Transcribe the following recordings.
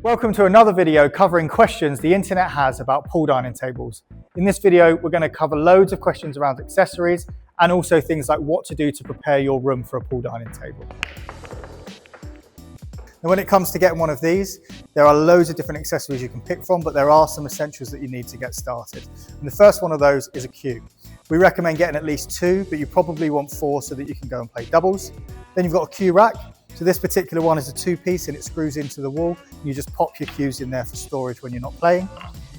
Welcome to another video covering questions the internet has about pool dining tables. In this video, we're going to cover loads of questions around accessories and also things like what to do to prepare your room for a pool dining table. And when it comes to getting one of these, there are loads of different accessories you can pick from, but there are some essentials that you need to get started. And the first one of those is a cue. We recommend getting at least 2, but you probably want 4 so that you can go and play doubles. Then you've got a cue rack. So this particular one is a 2-piece and it screws into the wall. You just pop your cues in there for storage when you're not playing.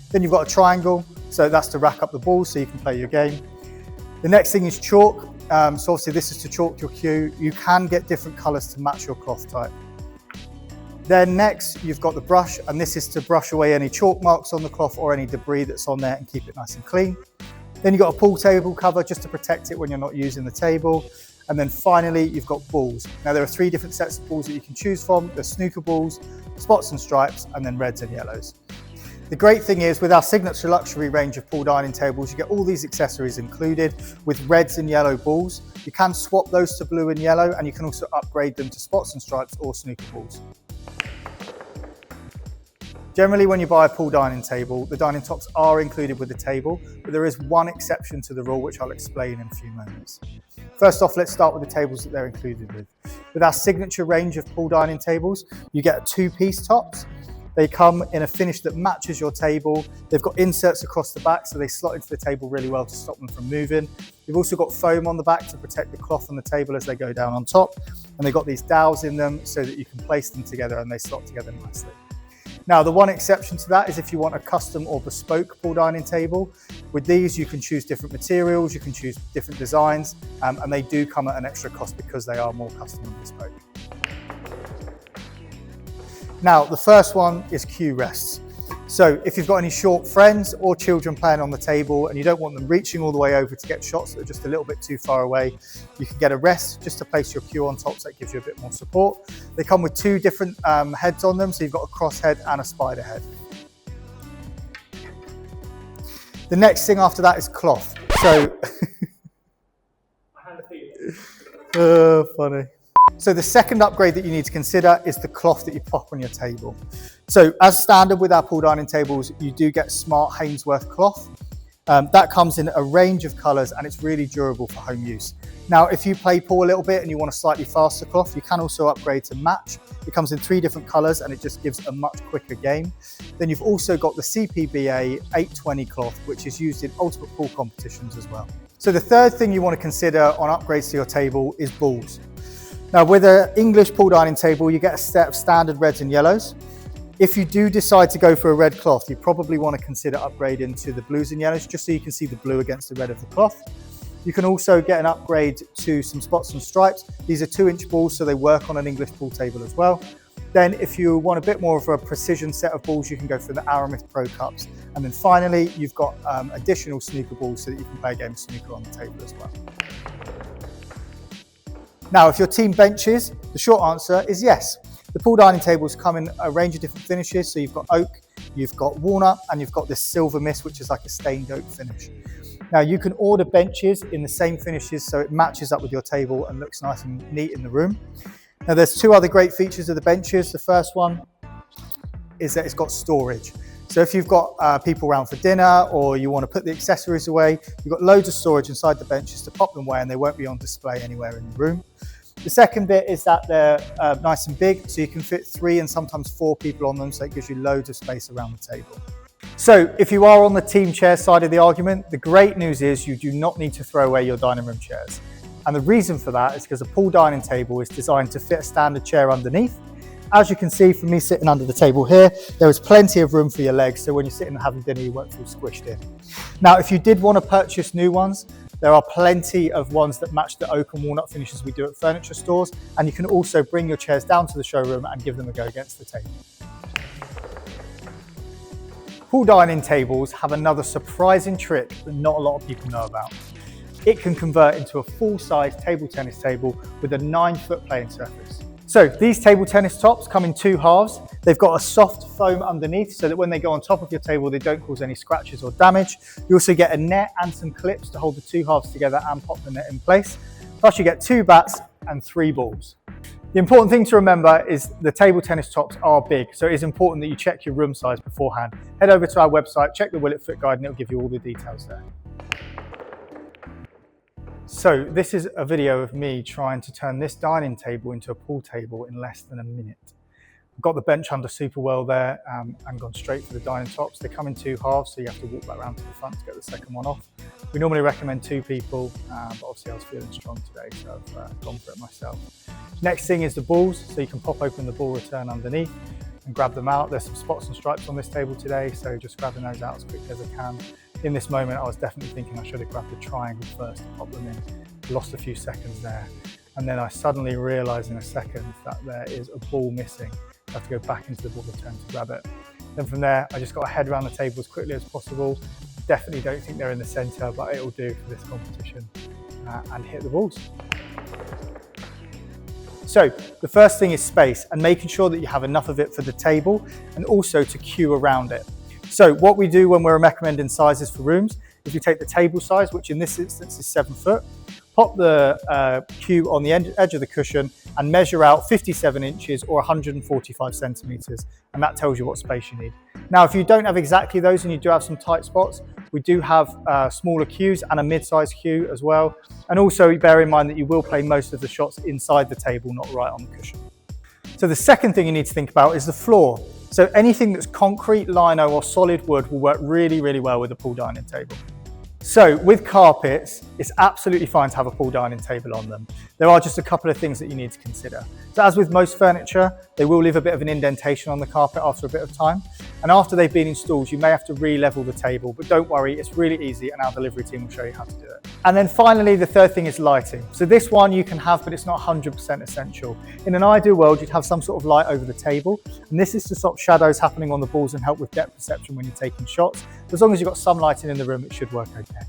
Then you've got a triangle, so that's to rack up the balls so you can play your game. The next thing is chalk. So obviously this is to chalk your cue. You can get different colours to match your cloth type. Then next you've got the brush, and this is to brush away any chalk marks on the cloth or any debris that's on there and keep it nice and clean. Then you've got a pool table cover just to protect it when you're not using the table. And then finally, you've got balls. Now there are 3 different sets of balls that you can choose from. There's snooker balls, spots and stripes, and then reds and yellows. The great thing is with our signature luxury range of pool dining tables, you get all these accessories included with reds and yellow balls. You can swap those to blue and yellow, and you can also upgrade them to spots and stripes or snooker balls. Generally, when you buy a pool dining table, the dining tops are included with the table, but there is one exception to the rule, which I'll explain in a few moments. First off, let's start with the tables that they're included with. With our signature range of pool dining tables, you get 2-piece tops. They come in a finish that matches your table. They've got inserts across the back, so they slot into the table really well to stop them from moving. You've also got foam on the back to protect the cloth on the table as they go down on top. And they've got these dowels in them so that you can place them together and they slot together nicely. Now, the one exception to that is if you want a custom or bespoke pool dining table. With these, you can choose different materials, you can choose different designs, and they do come at an extra cost because they are more custom and bespoke. Now, the first one is cue rests. So if you've got any short friends or children playing on the table and you don't want them reaching all the way over to get shots that are just a little bit too far away, you can get a rest just to place your cue on top, so that gives you a bit more support. They come with 2 different heads on them, so you've got a cross head and a spider head. The next thing after that is cloth. So, funny. So the second upgrade that you need to consider is the cloth that you pop on your table. So as standard with our pool dining tables, you do get smart Hainsworth cloth. That comes in a range of colours and it's really durable for home use. Now, if you play pool a little bit and you want a slightly faster cloth, you can also upgrade to match. It comes in 3 different colours and it just gives a much quicker game. Then you've also got the CPBA 820 cloth, which is used in ultimate pool competitions as well. So the third thing you want to consider on upgrades to your table is balls. Now, with an English pool dining table, you get a set of standard reds and yellows. If you do decide to go for a red cloth, you probably want to consider upgrading to the blues and yellows, just so you can see the blue against the red of the cloth. You can also get an upgrade to some spots and stripes. These are 2-inch balls, so they work on an English pool table as well. Then if you want a bit more of a precision set of balls, you can go for the Aramith Pro Cups. And then finally, you've got additional snooker balls so that you can play a game of snooker on the table as well. Now, if your team benches, the short answer is yes. The pool dining tables come in a range of different finishes. So you've got oak, you've got walnut, and you've got this silver mist, which is like a stained oak finish. Now, you can order benches in the same finishes so it matches up with your table and looks nice and neat in the room. Now, there's 2 other great features of the benches. The first one is that it's got storage. So if you've got people around for dinner or you want to put the accessories away, you've got loads of storage inside the benches to pop them away and they won't be on display anywhere in the room. The second bit is that they're nice and big, so you can fit 3 and sometimes 4 people on them, so it gives you loads of space around the table. So if you are on the team chair side of the argument, the great news is you do not need to throw away your dining room chairs. And the reason for that is because a pool dining table is designed to fit a standard chair underneath. As you can see from me sitting under the table here, there is plenty of room for your legs, so when you're sitting and having dinner, you won't feel squished in. Now, if you did want to purchase new ones, there are plenty of ones that match the oak and walnut finishes we do at furniture stores, and you can also bring your chairs down to the showroom and give them a go against the table. Pool dining tables have another surprising trick that not a lot of people know about. It can convert into a full-size table tennis table with a 9-foot playing surface. So these table tennis tops come in 2 halves. They've got a soft foam underneath so that when they go on top of your table, they don't cause any scratches or damage. You also get a net and some clips to hold the 2 halves together and pop the net in place. Plus you get 2 bats and 3 balls. The important thing to remember is the table tennis tops are big, so it is important that you check your room size beforehand. Head over to our website, check the Will It Fit guide, and it'll give you all the details there. So this is a video of me trying to turn this dining table into a pool table in less than a minute. I've got the bench under super well there and gone straight for the dining tops. They come in 2 halves, so you have to walk back around to the front to get the second one off. We normally recommend 2 people, but obviously I was feeling strong today, so I've gone for it myself. Next thing is the balls, so you can pop open the ball return underneath and grab them out. There's some spots and stripes on this table today, so just grabbing those out as quickly as I can. In this moment, I was definitely thinking I should have grabbed the triangle first to pop them in. Lost a few seconds there. And then I suddenly realised in a second that there is a ball missing. I have to go back into the ball return to grab it. Then from there, I just got to head around the table as quickly as possible. Definitely don't think they're in the centre, but it'll do for this competition, and hit the balls. So the first thing is space and making sure that you have enough of it for the table and also to cue around it. So what we do when we're recommending sizes for rooms is we take the table size, which in this instance is 7 foot, pop the cue on the edge of the cushion and measure out 57 inches or 145 centimetres, and that tells you what space you need. Now, if you don't have exactly those and you do have some tight spots, we do have smaller cues and a mid-size cue as well. And also bear in mind that you will play most of the shots inside the table, not right on the cushion. So the second thing you need to think about is the floor. So anything that's concrete, lino or solid wood will work really, really well with a pool dining table. So with carpets, it's absolutely fine to have a pool dining table on them. There are just a couple of things that you need to consider. So as with most furniture, they will leave a bit of an indentation on the carpet after a bit of time. And after they've been installed, you may have to re-level the table, but don't worry, it's really easy and our delivery team will show you how to do it. And then finally, the third thing is lighting. So this one you can have, but it's not 100% essential. In an ideal world, you'd have some sort of light over the table. And this is to stop shadows happening on the balls and help with depth perception when you're taking shots. But as long as you've got some lighting in the room, it should work okay.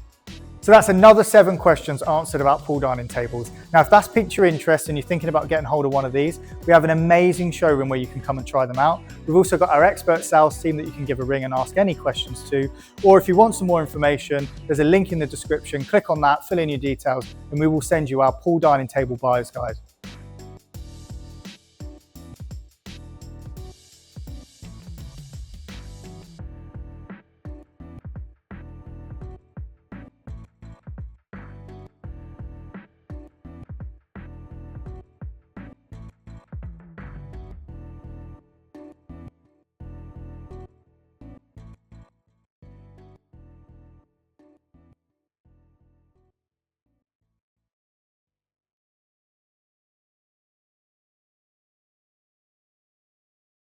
So that's another 7 questions answered about pool dining tables. Now, if that's piqued your interest and you're thinking about getting hold of one of these, we have an amazing showroom where you can come and try them out. We've also got our expert sales team that you can give a ring and ask any questions to. Or if you want some more information, there's a link in the description. Click on that, fill in your details, and we will send you our pool dining table buyer's guide.